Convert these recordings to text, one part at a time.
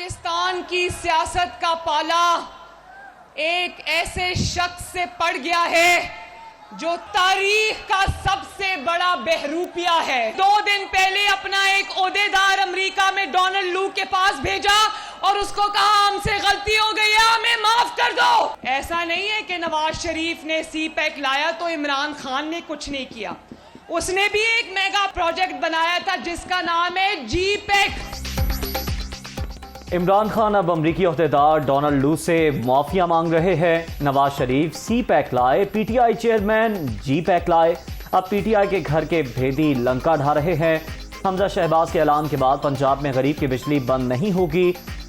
पाकिस्तान की सियासत का पाला एक ऐसे शख्स से पड़ गया है जो तारीख का सबसे बड़ा बहरूपिया है। 2 दिन पहले अपना एक ओहदेदार अमेरिका में डोनाल्ड लू के पास भेजा और उसको कहा हमसे गलती हो गई है, हमें माफ कर दो। ऐसा नहीं है कि नवाज शरीफ ने सी पैक लाया तो इमरान खान ने कुछ नहीं किया। उसने भी एक मेगा प्रोजेक्ट बनाया था जिसका नाम है जी पैक। इमरान खान अब अमरीकी ओहदेदार डोनाल्ड लू से माफिया मांग रहे हैं। नवाज शरीफ सी पैक लाए, पीटीआई चेयरमैन जी पैक लाए। अब पीटीआई के घर के भेदी लंका ढा रहे हैं। हमजा शहबाज के ऐलान के बाद पंजाब में गरीब की बिजली बंद नहीं होगी।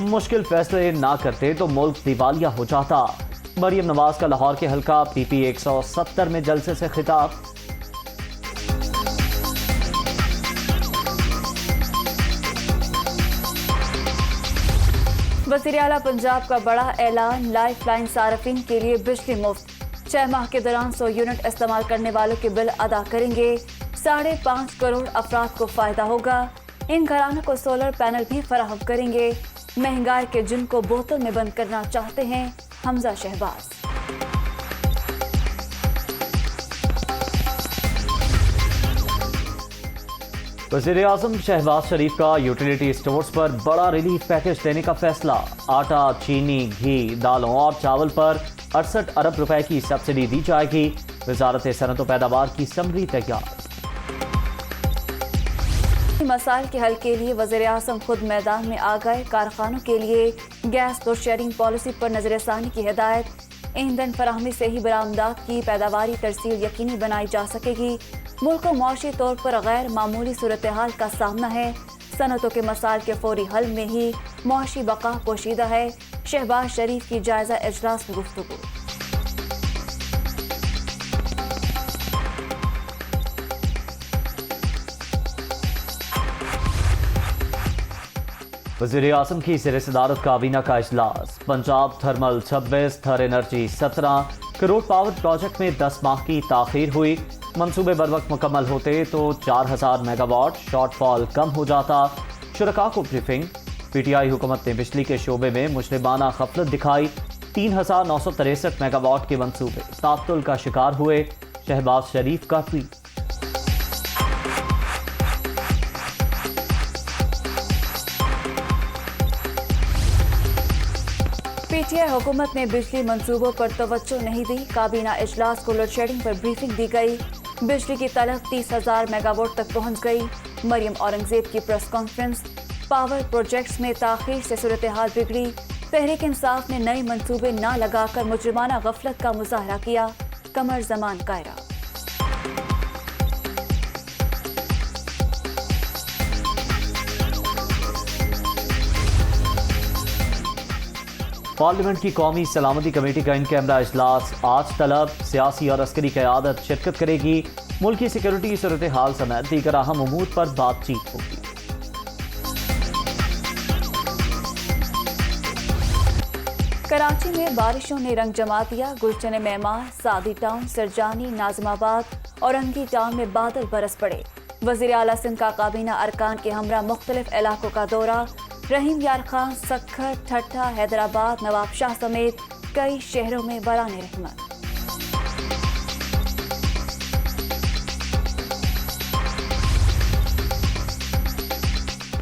मुश्किल फैसले ना करते तो मुल्क दिवालिया हो जाता। मरियम नवाज का लाहौर के हल्का पीपी 170 में जलसे से खिताब। वज़ीर आला पंजाब का बड़ा ऐलान, लाइफ लाइन सार्फिन के लिए बिजली मुफ्त। 6 माह के दौरान 100 यूनिट इस्तेमाल करने वालों के बिल अदा करेंगे। 5.5 करोड़ अफराद को फायदा होगा। इन घरानों को सोलर पैनल भी फराहम करेंगे। महंगाई के जिनको बोतल में बंद करना चाहते हैं हमजा शहबाज। वज़ीर आज़म शहबाज शरीफ का यूटिलिटी स्टोर्स पर बड़ा रिलीफ पैकेज देने का फैसला। आटा, चीनी, घी, दालों और चावल पर 68 अरब रुपए की सब्सिडी दी जाएगी। वजारत सनअत व पैदावार की समरी तैयार। मसाइल के हल के लिए वज़ीर आज़म खुद मैदान में आ गए। कारखानों के लिए गैस लोड शेयरिंग पॉलिसी पर नजरसानी की हिदायत। ईंधन फराहमी से ही बरामदात की पैदावारी तरसील यकीनी बनाई जा सकेगी। मुल्क को मुआशी तौर पर गैर मामूली सूरत हाल का सामना है। सनतों के मसाइल के फौरी हल में ही मुआशी बका पोशीदा है। शहबाज शरीफ की जायजा इजलास में गुफ्तगू। वज़ीर आज़म की ज़ेर सदारत काबीना का इजलास। पंजाब थर्मल 26, थर एनर्जी 17 करोड़ पावर प्रोजेक्ट में 10 माह की ताखीर हुई। मंसूबे बर वक्त मुकम्मल होते तो 4000 मेगावाट शॉर्टफॉल कम हो जाता। शुरका को ब्रीफिंग। पीटीआई हुकूमत ने बिजली के शोबे में मुजरिमाना गफलत दिखाई। 3963 मेगावाट के मंसूबे तातुल का शिकार हुए। शहबाज शरीफ का ट्वीट। पीटीआई हुकूमत ने बिजली मंसूबों पर तवज्जो नहीं दी। काबीना इजलास को लोड शेडिंग पर ब्रीफिंग दी गई। बिजली की तलब 30,000 मेगावाट तक पहुंच गई। मरियम औरंगजेब की प्रेस कॉन्फ्रेंस। पावर प्रोजेक्ट्स में ताखीर से सूरत हाल बिगड़ी। तहरीक इंसाफ ने नए मंसूबे न लगाकर मुजरिमाना गफलत का मुजाहरा किया। कमर जमान कायरा। पार्लियामेंट की कौमी सलामती कमेटी का इन कैमरा इजलास आज तलब। सियासी और अस्करी क़यादत शिरकत करेगी। मुल्क की सिक्योरिटी सूरत हाल समेत दीगर अहम उमूर पर बातचीत होगी। कराची में बारिशों ने रंग जमा दिया। गुलशन मेमार, सादी टाउन, सरजानी, नाजमाबाद और अंगी टाउन में बादल बरस पड़े। वज़ीर आला सिंध का काबीना अरकान के हमरा मुख्तलिफ इलाकों का दौरा। रहीम यार खान, सक्खर, ठट्ठा, हैदराबाद, नवाबशाह समेत कई शहरों में बराने रहमत।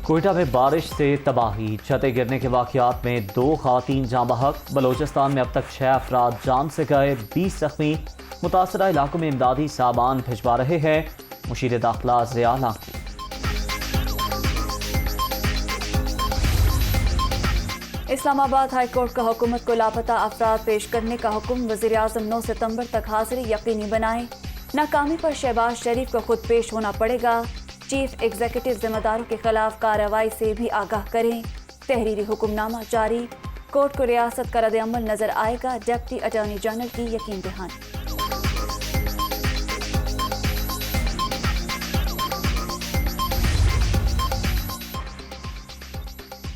कोयटा में बारिश से तबाही। छतें गिरने के वाक़यात में 2 ख़वातीन जाँ बहक। बलोचिस्तान में अब तक 6 अफराद जान से गए, 20 जख्मी। मुतासरा इलाकों में इमदादी सामान भिजवा रहे हैं मुशीर दाखिला ज़िया लाखी। इस्लामाबाद हाई कोर्ट का हुकूमत को लापता अफराद पेश करने का हुक्म। वज़ीर आज़म 9 सितंबर तक हाजिरी यकीनी बनाएं। नाकामी पर शहबाज शरीफ को खुद पेश होना पड़ेगा। चीफ एग्जीक्यूटिव जिम्मेदारों के खिलाफ कार्रवाई से भी आगाह करें। तहरीरी हुक्मनामा जारी। कोर्ट को रियासत का रद्द-ए-अमल नजर आएगा। डिप्टी अटॉर्नी जनरल की यकीन दहानी।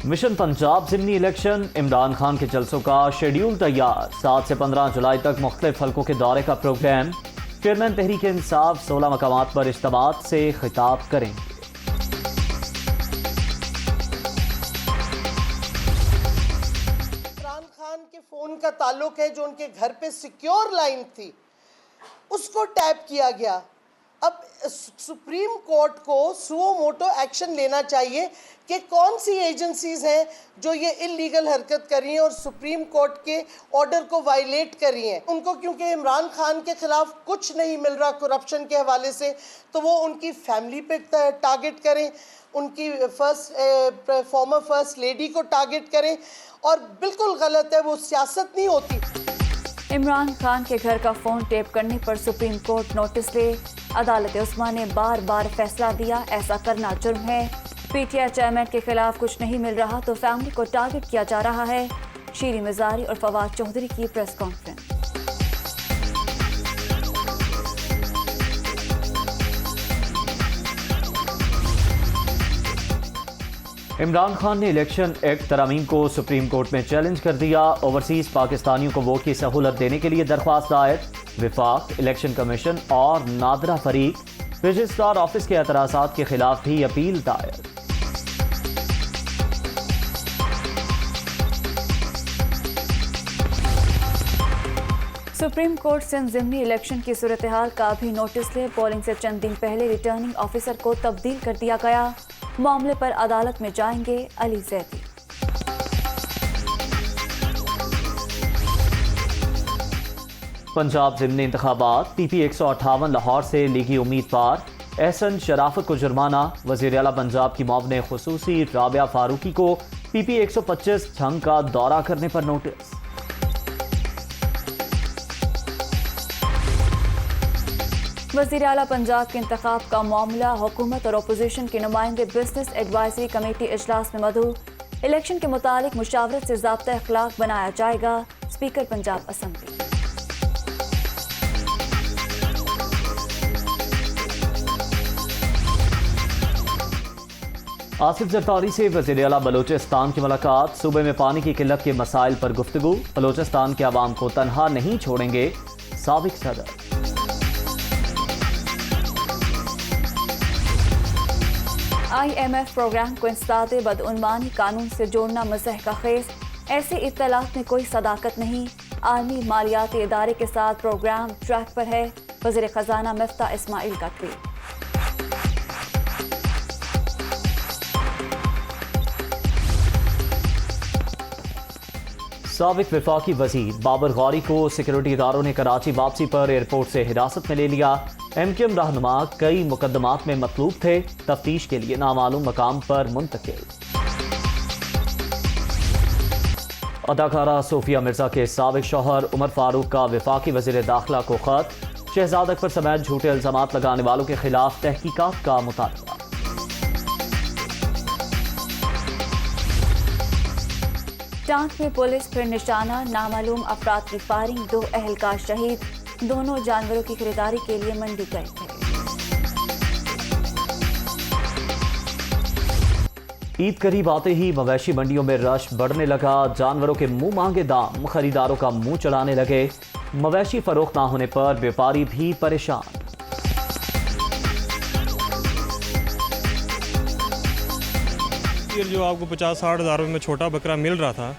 मिशन पंजाब ज़िमनी इलेक्शन। इमरान खान के जलसों का शेड्यूल तैयार। 7 से 15 जुलाई तक मुख्तलिफ हल्कों के दौरे का प्रोग्राम। चेयरमैन तहरीक इंसाफ 16 मकामात पर इज्तिमात से खिताब करेंगे। ताल्लुक है, जो उनके घर पे सिक्योर लाइन थी, उसको टैप किया गया। अब सुप्रीम कोर्ट को सुओ मोटो एक्शन लेना चाहिए कि कौन सी एजेंसीज हैं जो ये इलीगल हरकत कर रही हैं और सुप्रीम कोर्ट के ऑर्डर को वायलेट कर रही हैं। उनको क्योंकि इमरान खान के खिलाफ कुछ नहीं मिल रहा करप्शन के हवाले से, तो वो उनकी फैमिली पे टारगेट करें, उनकी फॉर्मर फर्स्ट लेडी को टारगेट करें, और बिल्कुल गलत है, वो सियासत नहीं होती। इमरान खान के घर का फोन टेप करने पर सुप्रीम कोर्ट नोटिस ले। अदालत उस्मा ने बार बार फैसला दिया, ऐसा करना जुर्म है। पीटीआई चेयरमैन के खिलाफ कुछ नहीं मिल रहा तो फैमिली को टारगेट किया जा रहा है। शीरी मिजारी और फवाद चौधरी की प्रेस कॉन्फ्रेंस। इमरान खान ने इलेक्शन एक्ट तरमीम को सुप्रीम कोर्ट में चैलेंज कर दिया। ओवरसीज पाकिस्तानियों को वोट की सहूलत देने के लिए दरख्वास्त दायर। विफाक, इलेक्शन कमीशन और नादरा फरीक रजिस्ट्रार ऑफिस के एतराज़ात के खिलाफ भी अपील दायर। सुप्रीम कोर्ट सिंध ज़िमनी इलेक्शन की सूरत हाल का भी नोटिस ले। पोलिंग से चंद दिन पहले रिटर्निंग ऑफिसर को तब्दील कर दिया गया। मामले पर अदालत में जाएंगे अली जैदी। पंजाब ज़िमनी इंतखाबात, PP 158 लाहौर से लीगी उम्मीदवार एहसन शराफत को जुर्माना। वज़ीर आला पंजाब की मुआविन खुसूसी राबिया फारूकी को PP 125 झंग का दौरा करने पर नोटिस। वज़ीर आला पंजाब के इंतखाब का मामला, हुकूमत और अपोजिशन के नुमाइंदे बिजनेस एडवाइजरी कमेटी इजलास में मदऊ। इलेक्शन के मुतालिक मुशावरत से ज़ाब्ता अखलाक बनाया जाएगा। Speaker Punjab assembly. आसिफ जरदारी से वज़ीर आला बलोचिस्तान की मुलाकात। सूबे में पानी की किल्लत के मसाइल पर गुफ्तगू। बलोचिस्तान के अवाम को तनहा नहीं छोड़ेंगे साबिक सदर। IMF प्रोग्राम को इंसदादे बदउनवानी कानून से जोड़ना मज़ह का खेस। ऐसे इत्तलात में कोई सदाकत नहीं। आलमी मालियाती इदारे के साथ प्रोग्राम ट्रैक पर है। वज़ीर खजाना मिफ्ता इस्माइल का ट्वीट। साबिक वफाकी वज़ीर बाबर गौरी को सिक्योरिटी इदारों ने कराची वापसी पर एयरपोर्ट से हिरासत में ले लिया। MQM रहनुमा कई मुकदमात में मतलूब थे, तफ्तीश के लिए नामालूम मकाम पर मुंतकिल। अदाकारा सोफिया मिर्जा के साबिक शौहर उमर फारूक का वफाकी वज़ीर दाखिला को खत। शहजाद अकबर समेत झूठे इल्जामात लगाने वालों के खिलाफ तहकीकात का मुतालबा। टांक में पुलिस फिर निशाना, नामालूम अफराद की फायरिंग, 2 अहलकार शहीद। दोनों जानवरों की खरीदारी के लिए मंडी गए थे। ईद करीब आते ही मवेशी मंडियों में रश बढ़ने लगा। जानवरों के मुंह मांगे दाम खरीदारों का मुंह चढ़ाने लगे। मवेशी फरोख्त ना होने पर व्यापारी भी परेशान। जो आपको 50-60 हज़ार रुपये में छोटा बकरा मिल रहा था,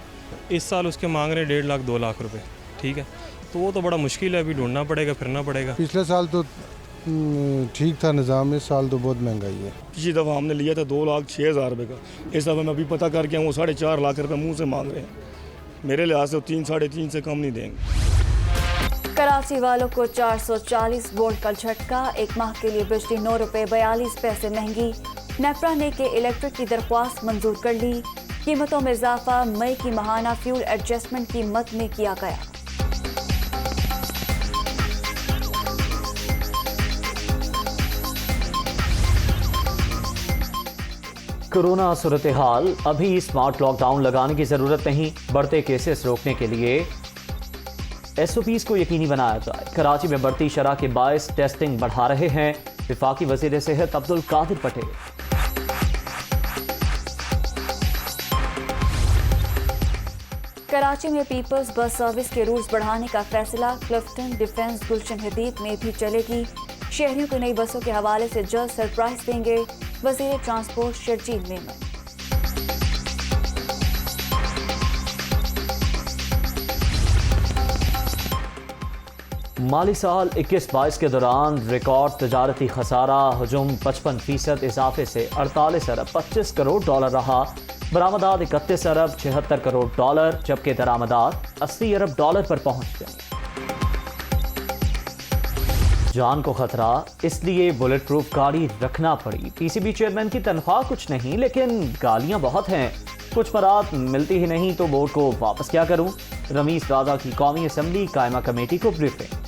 इस साल उसके मांग रहे 1.5 लाख 2 लाख रुपए। ठीक है, तो वो तो बड़ा मुश्किल है, अभी ढूंढना पड़ेगा, फिरना पड़ेगा। पिछले साल तो ठीक था निज़ाम, इस साल तो बहुत महंगाई है। पिछली दफ़ा हमने लिया था 2,06,000 रुपये का, इस दफ़ा मैं अभी पता करके वो 4.5 लाख रुपये मुँह से मांग रहे हैं। मेरे लिहाज से 3-3.5 से कम नहीं देंगे। कराची वालों को 440 वोल्ट का झटका। 1 माह के लिए बिजली 9 रुपये 42 पैसे महंगी। नेपरा ने के इलेक्ट्रिक की दरख्वास्त मंजूर कर ली। कीमतों में इजाफा मई की माहाना फ्यूल एडजस्टमेंट की मद में किया गया। कोरोना सूरत हाल, अभी स्मार्ट लॉकडाउन लगाने की जरूरत नहीं। बढ़ते केसेस रोकने के लिए SOPs को यकीनी बनाया जाए। कराची में बढ़ती शरह के बायस टेस्टिंग बढ़ा रहे हैं वफाकी वज़ीर सेहत अब्दुल कादिर पटेल। कराची में पीपल्स बस सर्विस के रूट्स बढ़ाने का फैसला। क्लिफ्टन, डिफेंस, गुलशन हदीद में भी चलेगी। शहरियों को नई बसों के हवाले से जल्द सरप्राइज देंगे वज़ीर ट्रांसपोर्ट शर्जील मेमन। माली साल 21-22 के दौरान रिकॉर्ड तजारती खसारा हजूम 55% इजाफे से 48 अरब 25 करोड़ डॉलर रहा। बरामदात 31 अरब 76 करोड़ डॉलर, जबकि दरामदात 80 अरब डॉलर पर पहुंच गए। जान को खतरा, इसलिए बुलेट प्रूफ गाड़ी रखना पड़ी। पीसीबी चेयरमैन की तनख्वाह कुछ नहीं, लेकिन गालियां बहुत हैं। कुछ बरात मिलती ही नहीं तो बोर्ड को वापस क्या करूं? रमीज राजा की कौमी असम्बली कायमा कमेटी को ब्रीफिंग।